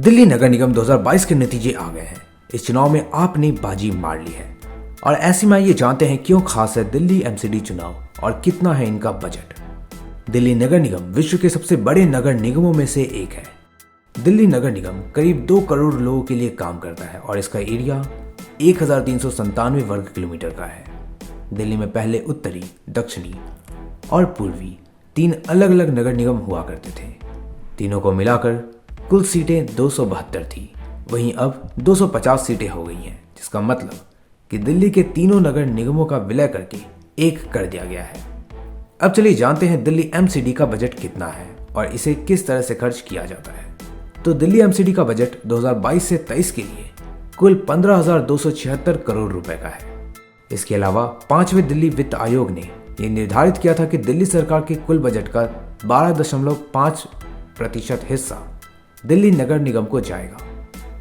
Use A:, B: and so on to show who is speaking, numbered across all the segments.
A: दिल्ली नगर निगम 2022 के नतीजे आ गए हैं। इस चुनाव में आपने बाजी मार ली है और ऐसे में ये जानते हैं क्यों खास है दिल्ली एमसीडी चुनाव और कितना है इनका बजट। दिल्ली नगर निगम विश्व के सबसे बड़े नगर निगमों में से एक है। दिल्ली नगर निगम करीब 2 करोड़ लोगों के लिए काम करता है और इसका एरिया 1397 वर्ग किलोमीटर का है। दिल्ली में पहले उत्तरी, दक्षिणी और पूर्वी 3 अलग अलग नगर निगम हुआ करते थे। तीनों को मिलाकर कुल सीटें 272 थी, वहीं अब 250 सीटें हो गई हैं, जिसका मतलब कि दिल्ली के तीनों नगर निगमों का विलय करके एक कर दिया गया है। अब चलिए जानते हैं दिल्ली एमसीडी का बजट कितना है और इसे किस तरह से खर्च किया जाता है। तो दिल्ली एमसीडी का बजट 2022 से 23 के लिए कुल 15,276 करोड़ रुपए का है। इसके अलावा 5वें दिल्ली वित्त आयोग ने यह निर्धारित किया था कि दिल्ली सरकार के कुल बजट का 12.5% हिस्सा दिल्ली नगर निगम को जाएगा।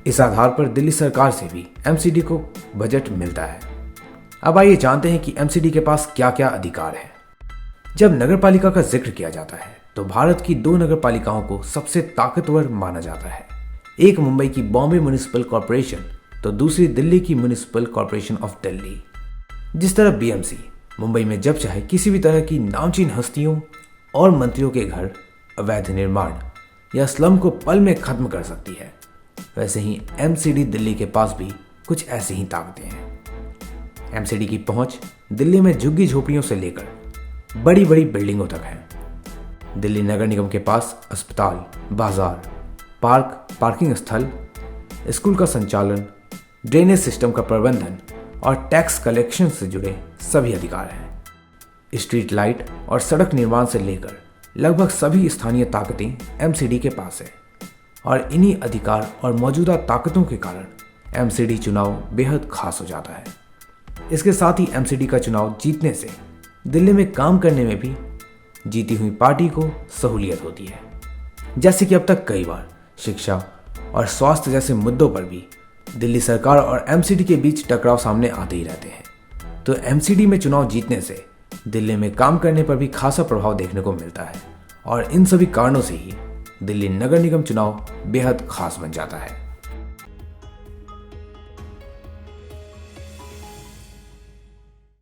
A: इस आधार पर दिल्ली सरकार से भी एमसीडी को बजट मिलता है। अब आइए जानते हैं कि एमसीडी के पास क्या क्या अधिकार है। जब नगरपालिका का जिक्र किया जाता है तो भारत की 2 नगरपालिकाओं को सबसे ताकतवर माना जाता है। एक मुंबई की बॉम्बे म्युनिसिपल कॉरपोरेशन तो दूसरी दिल्ली की म्युनिसिपल कॉरपोरेशन ऑफ दिल्ली। जिस तरह बीएमसी मुंबई में जब चाहे किसी भी तरह की नामचीन हस्तियों और मंत्रियों के घर, अवैध निर्माण या स्लम को पल में खत्म कर सकती है, वैसे ही एमसीडी दिल्ली के पास भी कुछ ऐसी ही ताकतें हैं। एमसीडी की पहुंच दिल्ली में झुग्गी झोपड़ियों से लेकर बड़ी बड़ी बिल्डिंगों तक है। दिल्ली नगर निगम के पास अस्पताल, बाजार, पार्क, पार्किंग स्थल, स्कूल का संचालन, ड्रेनेज सिस्टम का प्रबंधन और टैक्स कलेक्शन से जुड़े सभी अधिकार हैं। स्ट्रीट लाइट और सड़क निर्माण से लेकर लगभग सभी स्थानीय ताकतें एमसीडी के पास है और इन्हीं अधिकार और मौजूदा ताकतों के कारण एमसीडी चुनाव बेहद खास हो जाता है। इसके साथ ही एमसीडी का चुनाव जीतने से दिल्ली में काम करने में भी जीती हुई पार्टी को सहूलियत होती है। जैसे कि अब तक कई बार शिक्षा और स्वास्थ्य जैसे मुद्दों पर भी दिल्ली सरकार और एमसीडी के बीच टकराव सामने आते ही रहते हैं। तो एमसीडी में चुनाव जीतने से दिल्ली में काम करने पर भी खासा प्रभाव देखने को मिलता है और इन सभी कारणों से ही दिल्ली नगर निगम चुनाव बेहद खास बन जाता है।